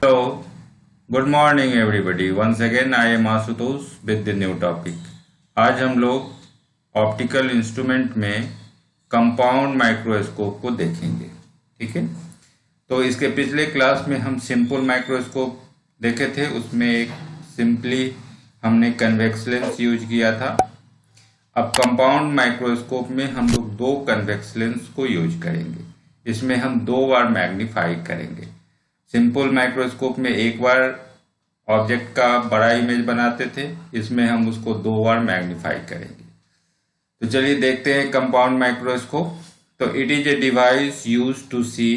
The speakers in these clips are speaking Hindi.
Hello, good morning everybody. Once again I am Ashutosh with the new topic. आज हम लोग ऑप्टिकल इंस्ट्रूमेंट में कंपाउंड माइक्रोस्कोप को देखेंगे। ठीक है, तो इसके पिछले क्लास में हम सिंपल माइक्रोस्कोप देखे थे, उसमें एक सिंपली हमने कन्वेक्स लेंस यूज किया था। अब कंपाउंड माइक्रोस्कोप में हम लोग दो कन्वेक्स लेंस को यूज करेंगे। इसमें हम दो बार मैग्नीफाई करेंगे। सिंपल माइक्रोस्कोप में एक बार ऑब्जेक्ट का बड़ा इमेज बनाते थे, इसमें हम उसको दो बार मैग्नीफाई करेंगे। तो चलिए देखते हैं कंपाउंड माइक्रोस्कोप। तो it is a device used to see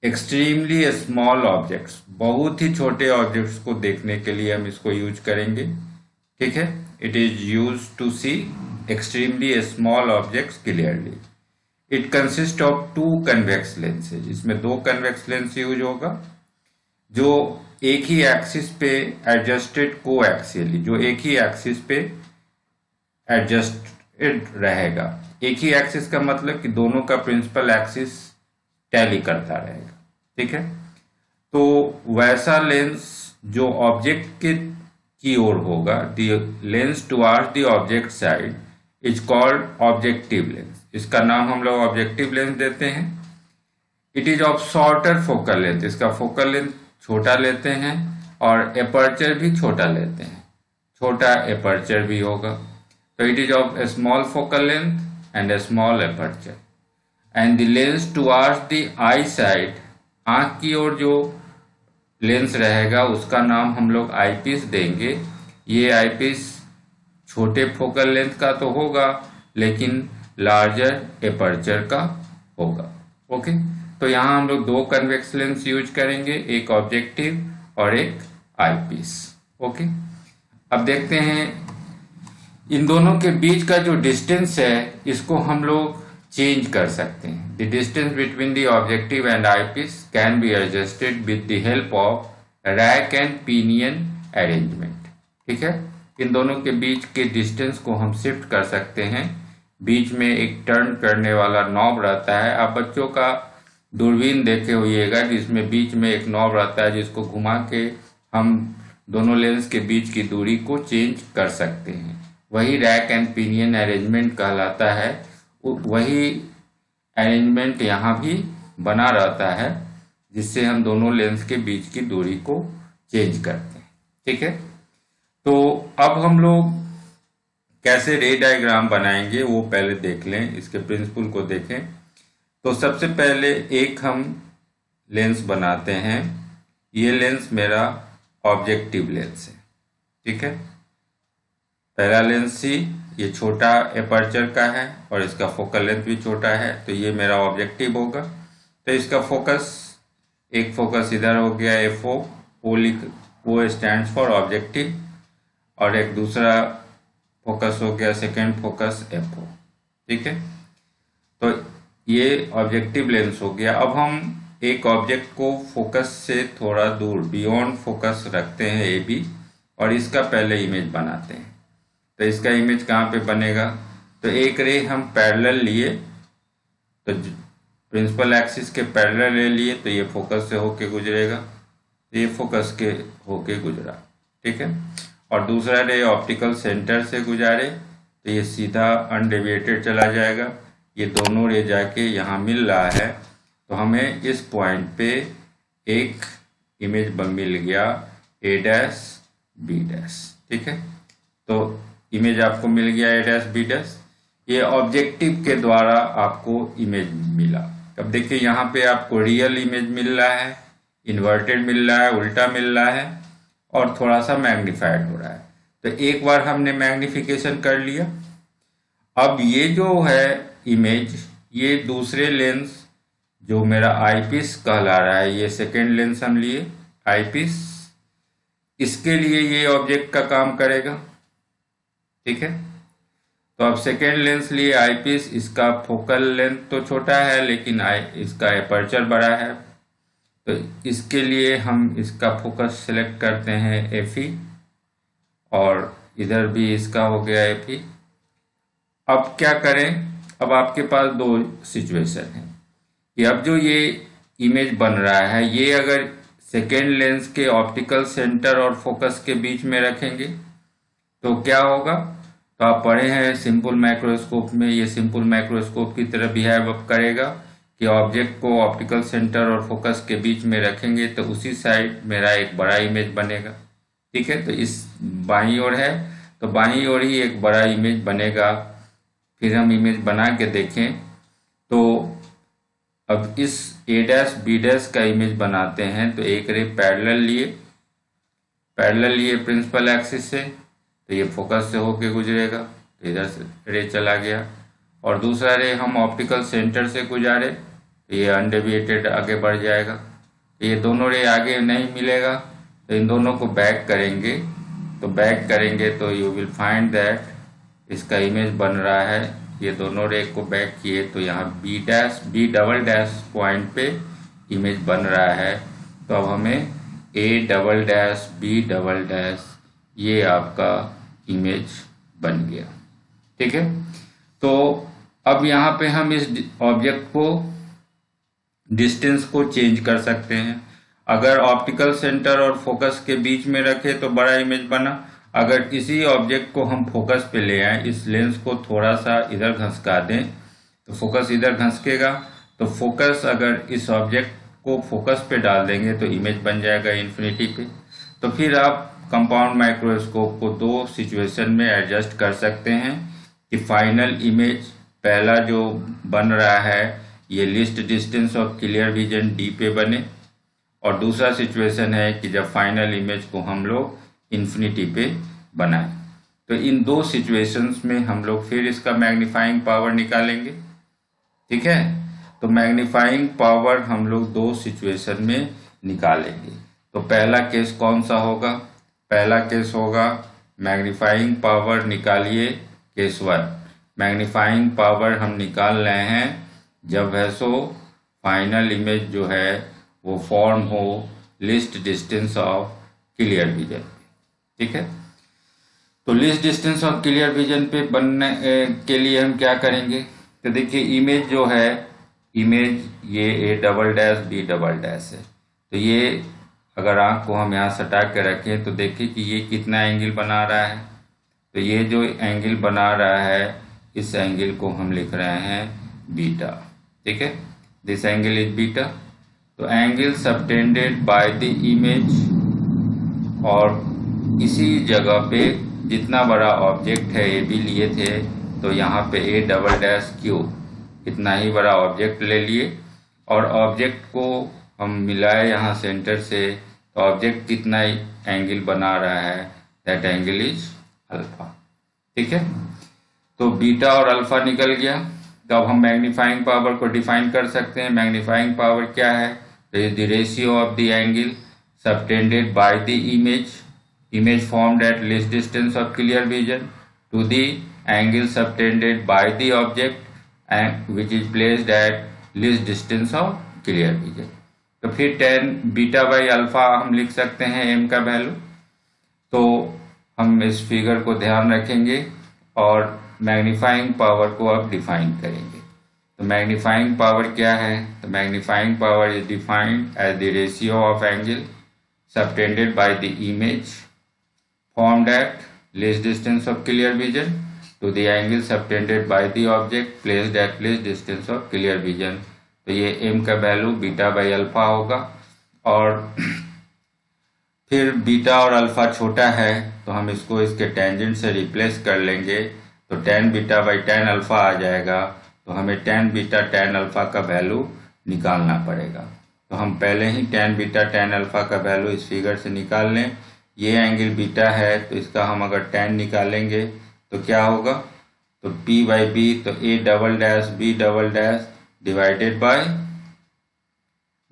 extremely small objects, बहुत ही छोटे ऑब्जेक्ट्स को देखने के लिए हम इसको यूज करेंगे। ठीक है, it is used to see extremely small objects clearly. It consist of two convex lenses, इसमें दो कन्वेक्स लेंस यूज होगा जो एक ही एक्सिस पे एडजस्टेड कोएक्सियली, जो एक ही एक्सिस पे एडजस्टेड रहेगा। एक ही एक्सिस का मतलब कि दोनों का प्रिंसिपल एक्सिस टैली करता रहेगा। ठीक है, तो वैसा लेंस जो ऑब्जेक्ट के की ओर होगा, the lens towards the object side is called objective lens. इसका नाम हम लोग ऑब्जेक्टिव लेंस देते हैं। It is of shorter focal length, इसका फोकल लेंथ छोटा लेते हैं और एपर्चर भी छोटा लेते हैं, छोटा एपर्चर भी होगा। तो it is of A small focal length and A small aperture and the lens towards the I side, आंख की ओर जो लेंस रहेगा उसका नाम हम लोग आईपीस देंगे। ये आईपीस छोटे फोकल लेंथ का तो होगा लेकिन लार्जर एपर्चर का होगा। ओके, तो यहाँ हम लोग दो कन्वेक्स लेंस यूज करेंगे, एक ऑब्जेक्टिव और एक आईपीस। ओके, अब देखते हैं इन दोनों के बीच का जो डिस्टेंस है इसको हम लोग चेंज कर सकते हैं। The distance between the objective and eyepiece can be adjusted with the help of rack and pinion arrangement. ठीक है, इन दोनों के बीच के डिस्टेंस को हम शिफ्ट कर सकते हैं। बीच में एक टर्न करने वाला नॉब रहता है। आप बच्चों का दूरबीन देखे होइएगा जिसमें बीच में एक नॉब रहता है जिसको घुमा के हम दोनों लेंस के बीच की दूरी को चेंज कर सकते हैं। वही रैक एंड पिनियन अरेंजमेंट कहलाता है। वही अरेंजमेंट यहाँ भी बना रहता है जिससे हम दोनों लेंस के बीच की दूरी को चेंज करते हैं। ठीक है, तो अब हम लोग कैसे रे डायग्राम बनाएंगे वो पहले देख लें, इसके प्रिंसिपल को देखें। तो सबसे पहले एक हम लेंस बनाते हैं। ये लेंस मेरा ऑब्जेक्टिव लेंस है। ठीक है, पहला लेंस सी, ये छोटा एपर्चर का है और इसका फोकल लेंथ भी छोटा है, तो ये मेरा ऑब्जेक्टिव होगा। तो इसका फोकस, एक फोकस इधर हो गया F O, O stands for objective, और एक दूसरा फोकस हो गया सेकेंड फोकस एफओ। ठीक है, तो ये ऑब्जेक्टिव लेंस हो गया। अब हम एक ऑब्जेक्ट को फोकस से थोड़ा दूर बियॉन्ड फोकस रखते हैं ए बी, और इसका पहले इमेज बनाते हैं। तो इसका इमेज कहाँ पे बनेगा? तो एक रे हम पैरेलल लिए, तो प्रिंसिपल एक्सिस के पैरेलल ले लिए, तो ये फोकस से होके गुजरेगा, ये फोकस के होके गुजरा। ठीक है, और दूसरा रे ऑप्टिकल सेंटर से गुजारे तो ये सीधा अनडेविएटेड चला जाएगा। ये दोनों रे जाके यहाँ मिल रहा है, तो हमें इस पॉइंट पे एक इमेज मिल गया ए डैश बी डैश। ठीक है, तो इमेज आपको मिल गया ए डैश बी डैश, ये ऑब्जेक्टिव के द्वारा आपको इमेज मिला। अब देखिए यहाँ पे आपको रियल इमेज मिल रहा है, इन्वर्टेड मिल रहा है, उल्टा मिल रहा है और थोड़ा सा मैग्नीफाइड हो रहा है। तो एक बार हमने मैग्निफिकेशन कर लिया। अब ये जो है इमेज, ये दूसरे लेंस जो मेरा आईपीस कहला रहा है, ये सेकेंड लेंस हम लिए आईपीस, इसके लिए ये ऑब्जेक्ट का काम करेगा। ठीक है, तो अब सेकेंड लेंस लिए आईपीस, इसका फोकल लेंथ तो छोटा है लेकिन इसका एपर्चर बड़ा है, तो इसके लिए हम इसका फोकस सिलेक्ट करते हैं एफई, और इधर भी इसका हो गया एफई। अब क्या करें? अब आपके पास दो सिचुएशन है कि अब जो ये इमेज बन रहा है, ये अगर सेकेंड लेंस के ऑप्टिकल सेंटर और फोकस के बीच में रखेंगे तो क्या होगा। तो आप पढ़े हैं सिंपल माइक्रोस्कोप में, ये सिंपल माइक्रोस्कोप की तरह बिहेव करेगा कि ऑब्जेक्ट को ऑप्टिकल सेंटर और फोकस के बीच में रखेंगे तो उसी साइड मेरा एक बड़ा इमेज बनेगा। ठीक है, तो इस बाईं ओर है तो बाईं ओर ही एक बड़ा इमेज बनेगा। फिर हम इमेज बना के देखें तो अब इस a डैश b डैश का इमेज बनाते हैं तो एक रे पैरेलल लिए प्रिंसिपल एक्सिस से, तो ये फोकस से होके गुजरेगा तो इधर से रे चला गया, और दूसरा रे हम ऑप्टिकल सेंटर से गुजारे तो ये अनडेविएटेड आगे बढ़ जाएगा। तो ये दोनों रे आगे नहीं मिलेगा तो इन दोनों को बैक करेंगे तो यू विल फाइंड दैट इसका इमेज बन रहा है। ये दोनों रे को बैक किए तो यहाँ बी डबल डैश पॉइंट पे इमेज बन रहा है। तो अब हमें a double dash b double dash ये आपका इमेज बन गया। ठीक है, तो अब यहाँ पे हम इस ऑब्जेक्ट को डिस्टेंस को चेंज कर सकते हैं। अगर ऑप्टिकल सेंटर और फोकस के बीच में रखे तो बड़ा इमेज बना। अगर किसी ऑब्जेक्ट को हम फोकस पे ले आए, इस लेंस को थोड़ा सा इधर घसका दें तो फोकस इधर घसकेगा, तो फोकस अगर इस ऑब्जेक्ट को फोकस पे डाल देंगे तो इमेज बन जाएगा इन्फिनिटी पे। तो फिर आप कंपाउंड माइक्रोस्कोप को दो सिचुएशन में एडजस्ट कर सकते हैं कि फाइनल इमेज पहला जो बन रहा है ये least distance of clear vision d पे बने, और दूसरा सिचुएशन है कि जब फाइनल इमेज को हम लोग इन्फिनिटी पे बनाएं। तो इन दो सिचुएशंस में हम लोग फिर इसका मैग्नीफाइंग पावर निकालेंगे। ठीक है, तो मैग्नीफाइंग पावर हम लोग दो सिचुएशन में निकालेंगे। तो पहला केस कौन सा होगा? पहला केस होगा मैग्नीफाइंग पावर निकालिए, केस 1। मैग्नीफाइंग पावर हम निकाल रहे हैं जब वैसो फाइनल इमेज जो है वो फॉर्म हो least distance of clear vision. ठीक है, तो least distance of clear vision पे बनने के लिए हम क्या करेंगे? तो देखिए इमेज जो है, इमेज ये a double dash b double dash है। तो ये अगर आँख को हम यहाँ सटा के रखें तो देखिए कि ये कितना एंगल बना रहा है। तो ये जो एंगल बना रहा है इस एंगल को हम लिख रहे हैं बीटा। ठीक है, दिस एंगल इज बीटा। तो angle subtended by the image, और इसी जगह पे जितना बड़ा ऑब्जेक्ट है ये भी लिए थे तो यहाँ पे a डबल डैश क्यू इतना ही बड़ा ऑब्जेक्ट ले लिए, और ऑब्जेक्ट को हम मिलाए यहाँ सेंटर से तो ऑब्जेक्ट कितना एंगल बना रहा है, दैट एंगल इज अल्फा। ठीक है, तो बीटा और अल्फा निकल गया। तो अब हम मैग्नीफाइंग पावर को डिफाइन कर सकते हैं। मैग्नीफाइंग पावर क्या है? तो is the ratio of the angle subtended by the image formed at least distance of clear vision to the angle subtended by the object and which is placed at least distance of clear vision। तो फिर tan बीटा बाई अल्फा हम लिख सकते हैं m का वैल्यू। तो हम इस फिगर को ध्यान रखेंगे और मैग्नीफाइंग पावर को अब डिफाइन करेंगे। तो मैग्नीफाइंग पावर क्या है? तो magnifying power is defined as the ratio of angle subtended by the image formed at least distance of clear vision to the angle subtended by the object placed at least distance of clear vision। तो ये m का वैल्यू बीटा बाई अल्फा होगा, और फिर बीटा और अल्फा छोटा है तो हम इसको इसके टेंजेंट से रिप्लेस कर लेंगे तो tan beta by tan alpha आ जाएगा। तो हमें tan बीटा tan अल्फा का वैल्यू निकालना पड़ेगा। तो हम पहले ही tan बीटा tan अल्फा का वैल्यू इस फिगर से निकाल लें। ये एंगल बीटा है तो इसका हम अगर tan निकालेंगे तो क्या होगा? तो p बाई बी, तो a double dash b double dash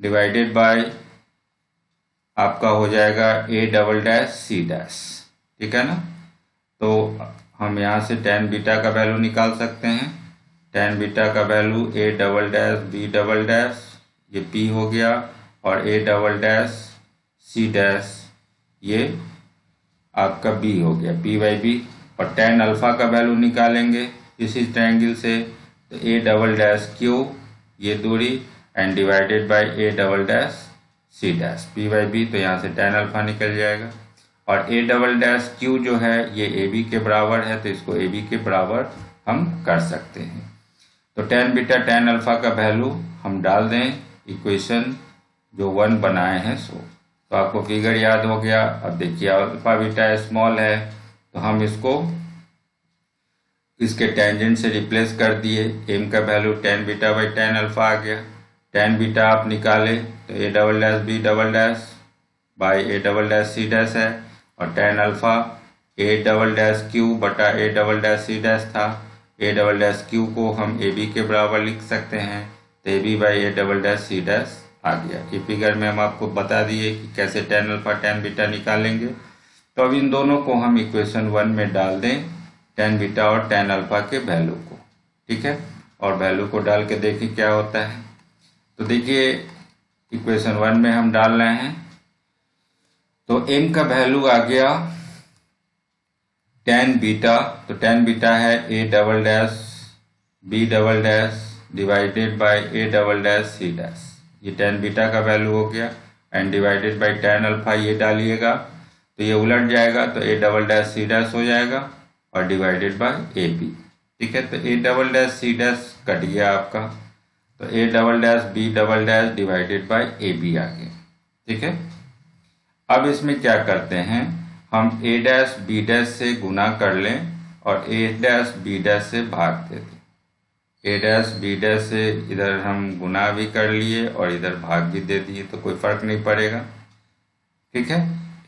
divided bye आपका हो जाएगा a double dash c dash. ठीक है ना, तो हम यहाँ से tan बीटा का वैल्यू निकाल सकते हैं। tan बीटा का value a double dash b double dash ये p हो गया, और a double dash c dash ये आपका b हो गया, p बाई बी। और tan अल्फा का वैल्यू निकालेंगे इसी ट्रायंगल से, तो a डबल डैश क्यू ये दूरी and divided by a double dash C dash, P by B, तो यहाँ से tan अल्फा निकल जाएगा। और ए डबल डैश क्यू जो है ये ए बी के बराबर है, तो इसको ए बी के बराबर हम कर सकते हैं। तो tan बीटा tan अल्फा का वैल्यू हम डाल दें इक्वेशन जो 1 बनाए हैं सो, तो आपको फिगर याद हो गया। अब देखिए अल्फा बीटा स्मॉल है, तो हम इसको इसके टेंजेंट से रिप्लेस कर दिए। एम का value tan beta by tan alpha आ गया। tan बीटा आप निकाले तो A double dash B double dash by A double dash C dash है, और tan alpha A double dash Q बटा A double dash C dash था। ए डबल डैश क्यू को हम ए बी के बराबर लिख सकते हैं, तो A B by A double dash C dash आ गया। ये फिगर में हम आपको बता दिए कि कैसे tan अल्फा tan बीटा निकालेंगे। तो अब इन दोनों को हम इक्वेशन 1 में डाल दें, tan बीटा और tan अल्फा के वैल्यू को, ठीक है, और वैल्यू को डाल के देखिए क्या होता है। तो देखिए इक्वेशन 1 में हम डाल रहे हैं, तो m का वैल्यू आ गया tan बीटा, तो tan बीटा है a double dash b double dash divided by a double dash c dash, ये tan बीटा का वैल्यू हो गया, and divided bye tan alpha ये डालिएगा तो ये उलट जाएगा, तो a double dash c dash हो जाएगा और डिवाइडेड बाय ए बी, ठीक है। तो a double dash c dash cut गया आपका, तो a double dash b double dash divided by A B आ गया, ठीक है। अब इसमें क्या करते हैं, हम a डैश b डैश से गुना कर लें और a डैश b डैश से भाग दे दें। a डैश b डैश से इधर हम गुना भी कर लिए और इधर भाग भी दे दिए, तो कोई फर्क नहीं पड़ेगा, ठीक है।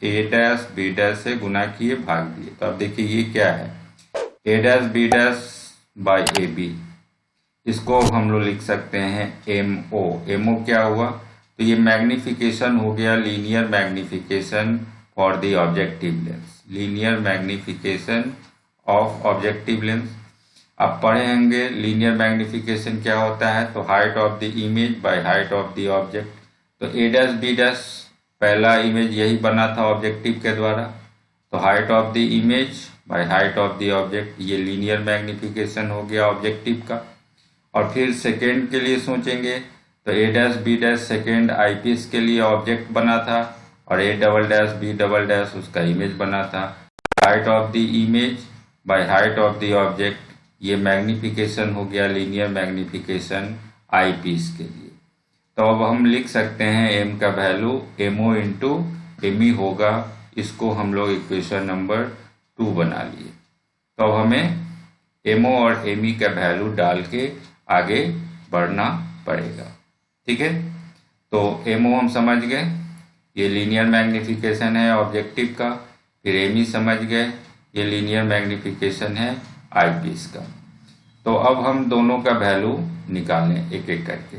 a डैश b डैश से गुना किए भाग दिए, तो अब देखिए ये क्या है, a dash b dash by A B, इसको हम लोग लिख सकते हैं MO। MO क्या हुआ, तो ये मैग्निफिकेशन हो गया, linear magnification for the objective lens, linear magnification of objective lens. आप पढ़े होंगे लीनियर मैग्निफिकेशन क्या होता है, तो height of the image by height of the object. तो a डैश b डैश पहला इमेज यही बना था ऑब्जेक्टिव के द्वारा, तो height of the image by height of the object, ये लीनियर मैग्निफिकेशन हो गया ऑब्जेक्टिव का। और फिर सेकेंड के लिए सोचेंगे तो a dash b dash second eyepiece के लिए ऑब्जेक्ट बना था और a double dash b double dash उसका इमेज बना था। Height of the image by height of the object, ये मैग्निफिकेशन हो गया लीनियर मैग्निफिकेशन आईपीस के लिए। तो अब हम लिख सकते हैं m का वैल्यू MO इंटू ME होगा, इसको हम लोग इक्वेशन नंबर 2 बना लिए। तो अब हमें MO और ME का वैल्यू डाल के आगे बढ़ना पड़ेगा, ठीक है। तो MO हम समझ गए, ये लीनियर मैग्निफिकेशन है ऑब्जेक्टिव का, फिर ME समझ गए, ये लीनियर मैग्निफिकेशन है आईपीस का। तो अब हम दोनों का वैल्यू निकालें एक एक करके।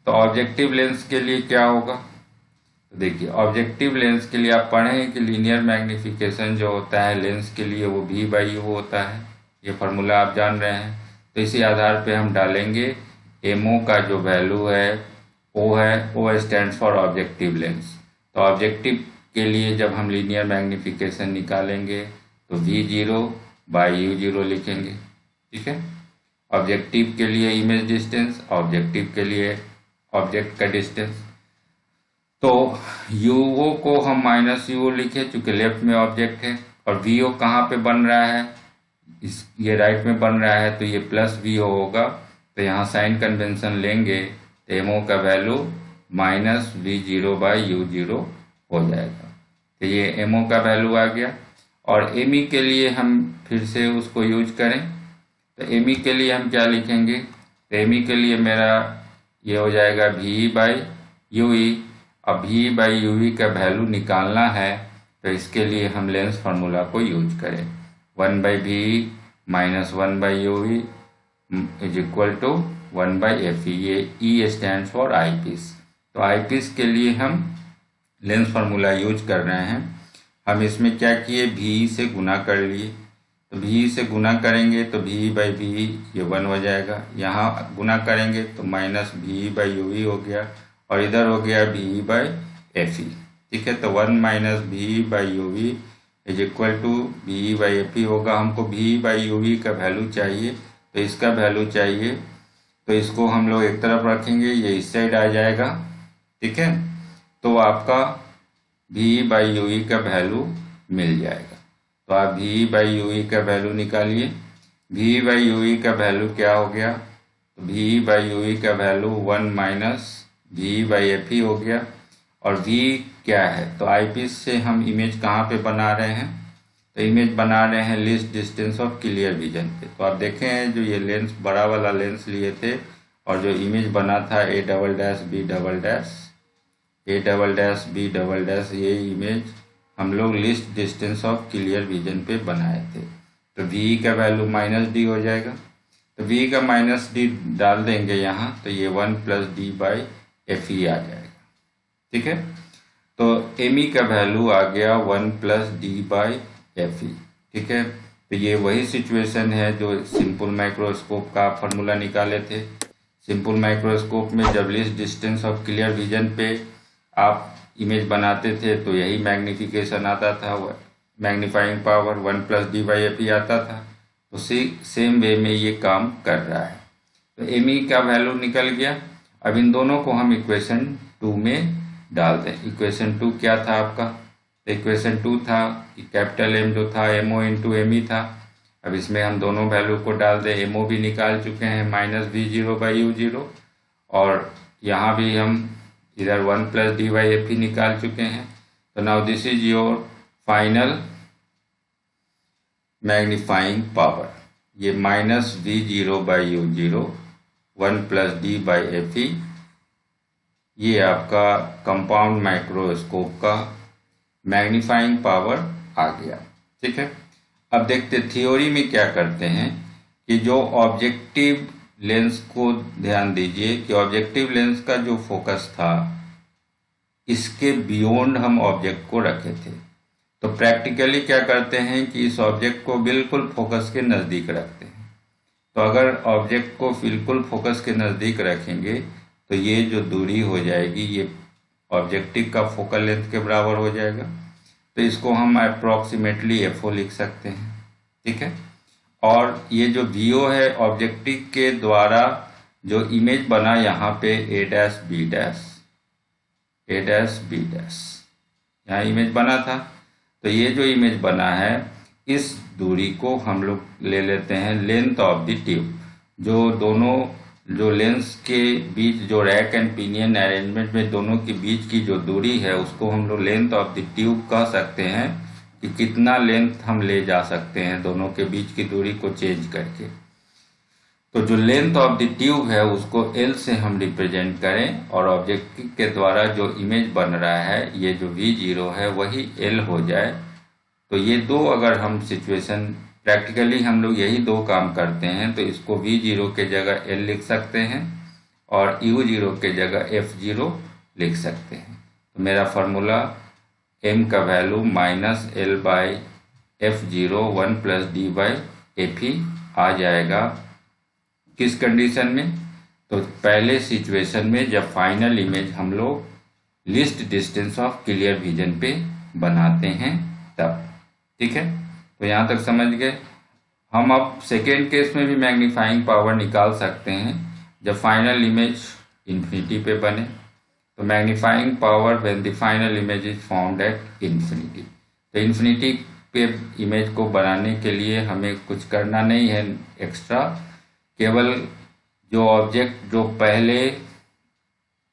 तो ऑब्जेक्टिव लेंस के लिए क्या होगा, तो देखिए ऑब्जेक्टिव लेंस के लिए आप पढ़े हैं कि लीनियर मैग्निफिकेशन जो होता है लेंस के लिए वो V बाई U होता है, ये फार्मूला आप जान रहे हैं। तो इसी आधार पे हम डालेंगे MO का जो वैल्यू है O है, O stands for objective lens. तो ऑब्जेक्टिव के लिए जब हम लीनियर मैग्निफिकेशन निकालेंगे तो V0 बाई U0 लिखेंगे, ठीक है। ऑब्जेक्टिव के लिए इमेज डिस्टेंस, ऑब्जेक्टिव के लिए ऑब्जेक्ट का डिस्टेंस। तो UO को हम माइनस UO लिखे चूंकि लेफ्ट में ऑब्जेक्ट है, और VO कहाँ पे बन रहा है, ये राइट में बन रहा है, तो ये प्लस VO होगा। तो यहाँ साइन कन्वेंशन लेंगे तो MO का value minus V0 by U0 हो जाएगा। तो ये MO का वैल्यू आ गया। और ME के लिए हम फिर से उसको यूज करें, तो ME के लिए हम क्या लिखेंगे, तो ME के लिए मेरा ये हो जाएगा V बाई UE। अब V बाई UE का वैल्यू निकालना है, तो इसके लिए हम लेंस फार्मूला को यूज करें, 1 by VE minus 1 by UE is equal to 1 by FE। ये E स्टैंड फॉर आईपीस। तो आईपीस के लिए हम लेंस फार्मूला यूज कर रहे हैं। हम इसमें क्या किए, VE से गुना कर लिए, तो VE से गुना करेंगे तो VE बाई VE ये 1 हो जाएगा, यहाँ गुना करेंगे तो माइनस VE बाई UE हो गया, और इधर हो गया VE बाई FE, ठीक है। तो 1 minus VE by UE is equal to VE by FE होगा। हमको VE बाई UE का वैल्यू चाहिए, तो इसका वैल्यू चाहिए, तो इसको हम लोग एक तरफ रखेंगे, ये इस साइड आ जाएगा, ठीक है। तो आपका वी बाई यू का वैल्यू मिल जाएगा। तो आप वी बाई यू का वैल्यू निकालिए। वी बाई यू का वैल्यू क्या हो गया? तो वी बाई यू का value 1 minus V by F E हो गया। और वी क्या है? तो आईपीस से हम इमेज कहाँ पे बना रहे हैं? तो इमेज बना रहे हैं least distance of clear vision पे। तो आप देखें हैं जो ये लेंस बड़ा वाला लेंस लिए थे और जो इमेज बना था A double dash B double dash, A double dash B double dash, ये इमेज हम लोग least distance of clear vision पे बनाए थे। तो वी का वैल्यू माइनस डी हो जाएगा। तो वी का माइनस डी डाल देंगे यहाँ, तो ये 1 plus D by F E आ जाएगा। ठीक है, तो एम ई का वैल्यू आ गया 1 प्लस डी बाई एफ ई। ठीक है, तो ये वही सिचुएशन है जो सिंपल माइक्रोस्कोप का फॉर्मूला निकाले थे। सिंपल माइक्रोस्कोप में जब list distance of clear vision पे आप इमेज बनाते थे तो यही मैग्निफिकेशन आता था, magnifying power 1 plus D by F ई आता था। तो सेम वे में ये काम कर रहा है। तो एम ई का वैल्यू निकल गया। अब इन दोनों को हम इक्वेशन 2 में डाल दें। इक्वेशन 2 क्या था आपका? इक्वेशन 2 था कि कैपिटल एम जो था M O into M E था। अब इसमें हम दोनों वैल्यू को डाल दें। एम ओ भी निकाल चुके हैं minus V zero by U zero, और यहाँ भी हम इधर 1 plus D by F E निकाल चुके हैं। तो now this is your final magnifying power. ये minus V zero by U zero 1 plus D by F E, ये आपका कंपाउंड माइक्रोस्कोप का मैग्नीफाइंग पावर आ गया। ठीक है, अब देखते थ्योरी में क्या करते हैं कि जो ऑब्जेक्टिव लेंस को ध्यान दीजिए कि ऑब्जेक्टिव लेंस का जो फोकस था इसके बियॉन्ड हम ऑब्जेक्ट को रखे थे। तो प्रैक्टिकली क्या करते हैं कि इस ऑब्जेक्ट को बिल्कुल फोकस के नज़दीक रखते हैं। तो अगर ऑब्जेक्ट को बिल्कुल फोकस के नज़दीक रखेंगे तो ये जो दूरी हो जाएगी ये ऑब्जेक्टिव का फोकल लेंथ के बराबर हो जाएगा। तो इसको हम अप्रॉक्सीमेटली एफओ लिख सकते हैं। ठीक है, और ये जो वीओ है ऑब्जेक्टिव के द्वारा जो इमेज बना यहाँ पे ए डैश बी डैश, ए डैश बी डैश, यहाँ इमेज बना था। तो ये जो इमेज बना है इस दूरी को हम लोग ले लेते हैं लेंथ ऑफ द ट्यूब। जो दोनों जो लेंस के बीच जो रैक एंड पिनियन अरेंजमेंट में दोनों के बीच की जो दूरी है उसको हम लोग लेंथ ऑफ द ट्यूब कह सकते हैं कि कितना लेंथ हम ले जा सकते हैं दोनों के बीच की दूरी को चेंज करके। तो जो लेंथ ऑफ द ट्यूब है उसको एल से हम रिप्रेजेंट करें और ऑब्जेक्टिव के द्वारा जो इमेज बन रहा है ये जो वी जीरो है वही एल हो जाए। तो ये दो अगर हम सिचुएशन प्रैक्टिकली हम लोग यही दो काम करते हैं। तो इसको वी जीरो के जगह एल लिख सकते हैं और यू जीरो के जगह एफ जीरो लिख सकते हैं। तो मेरा फार्मूला एम का value minus L by F zero 1 plus D by F E आ जाएगा। किस कंडीशन में? तो पहले सिचुएशन में जब फाइनल इमेज हम लोग least distance of clear vision पे बनाते हैं तब। ठीक है, तो यहाँ तक समझ गए। हम अब सेकेंड केस में भी मैग्नीफाइंग पावर निकाल सकते हैं जब फाइनल इमेज इन्फिनिटी पे बने। तो magnifying power when the final image is found at infinity. तो इन्फिनिटी पे इमेज को बनाने के लिए हमें कुछ करना नहीं है एक्स्ट्रा, केवल जो ऑब्जेक्ट जो पहले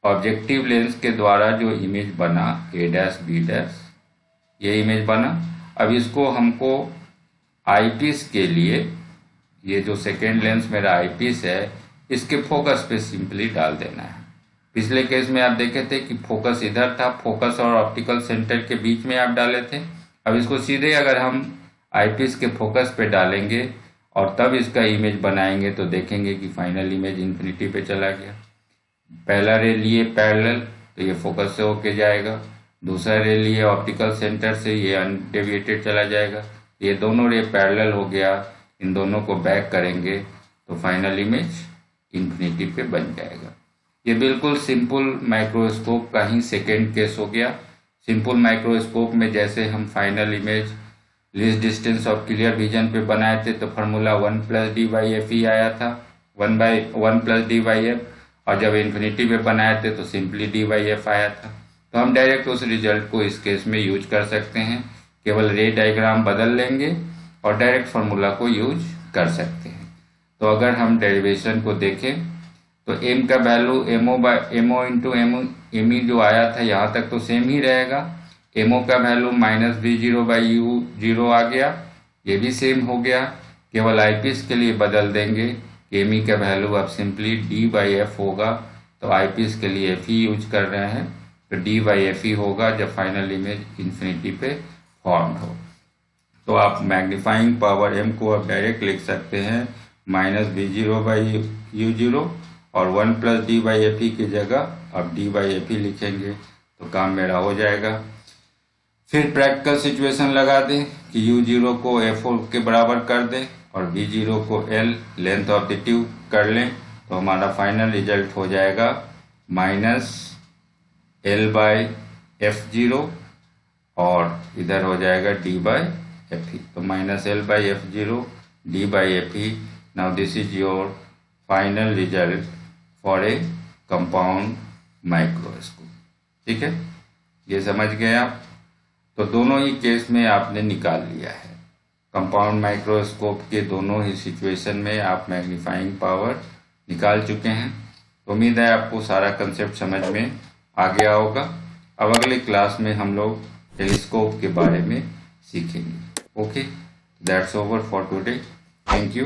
ऑब्जेक्टिव लेंस के द्वारा जो इमेज बना ए डैश बी डैश, ये इमेज बना। अब इसको हमको आईपीस के लिए ये जो सेकेंड लेंस मेरा आईपीस है इसके फोकस पे सिंपली डाल देना है। पिछले केस में आप देखे थे कि फोकस इधर था, फोकस और ऑप्टिकल सेंटर के बीच में आप डाले थे। अब इसको सीधे अगर हम आईपीस के फोकस पे डालेंगे और तब इसका इमेज बनाएंगे तो देखेंगे कि फाइनल इमेज इन्फिनिटी पे चला गया। पहला रे लिए पैरेलल तो ये फोकस से होके जाएगा, दूसरा रे लिए ऑप्टिकल सेंटर से ये अनडेविएटेड चला जाएगा। ये दोनों रे पैरेलल हो गया, इन दोनों को बैक करेंगे तो फाइनल इमेज इन्फिनिटी पे बन जाएगा। ये बिल्कुल सिंपल माइक्रोस्कोप का ही सेकेंड केस हो गया। सिंपल माइक्रोस्कोप में जैसे हम final image least distance of clear vision पे बनाए थे तो formula 1 plus D by F ई आया था, 1 प्लस डी बाई एफ, और जब इन्फिनिटी पे बनाए थे तो सिंपली डी बाई एफ आया था। तो हम डायरेक्ट उस रिजल्ट को इस केस में यूज कर सकते हैं, केवल रे डायग्राम बदल लेंगे और डायरेक्ट फार्मूला को यूज कर सकते हैं। तो अगर हम डेरिवेशन को देखें तो m का वैल्यू mo इंटू एम जो आया था यहाँ तक तो सेम ही रहेगा। mo का वैल्यू -v0/u0 आ गया, ये भी सेम हो गया। केवल आईपीस के लिए बदल देंगे, me का वैल्यू अब सिंपली d/f होगा, तो आईपीस के लिए f ही यूज कर रहे हैं, तो d/f ही होगा जब फाइनल इमेज इन्फिनिटी पे फॉर्म हो। तो आप मैग्नीफाइंग पावर m को अब डायरेक्ट लिख सकते हैं -v0/u0 और 1 + d/f की जगह अब d/f लिखेंगे, तो काम मेरा हो जाएगा। फिर प्रैक्टिकल सिचुएशन लगा दें कि u0 को f के बराबर कर दें और v0 को l length of the tube कर लें, तो हमारा फाइनल रिजल्ट हो जाएगा -l/f0 और इधर हो जाएगा d/f। तो -l/f0 d/f। Now this is your final result for a compound microscope. ठीक है, ये समझ गए आप। तो दोनों ही केस में आपने निकाल लिया है। कंपाउंड माइक्रोस्कोप के दोनों ही सिचुएशन में आप मैग्नीफाइंग पावर निकाल चुके हैं। तो उम्मीद है आपको सारा कंसेप्ट समझ में आ गया होगा। अब अगले क्लास में हम लोग टेलीस्कोप के बारे में सीखेंगे। Okay, that's over for today. Thank you.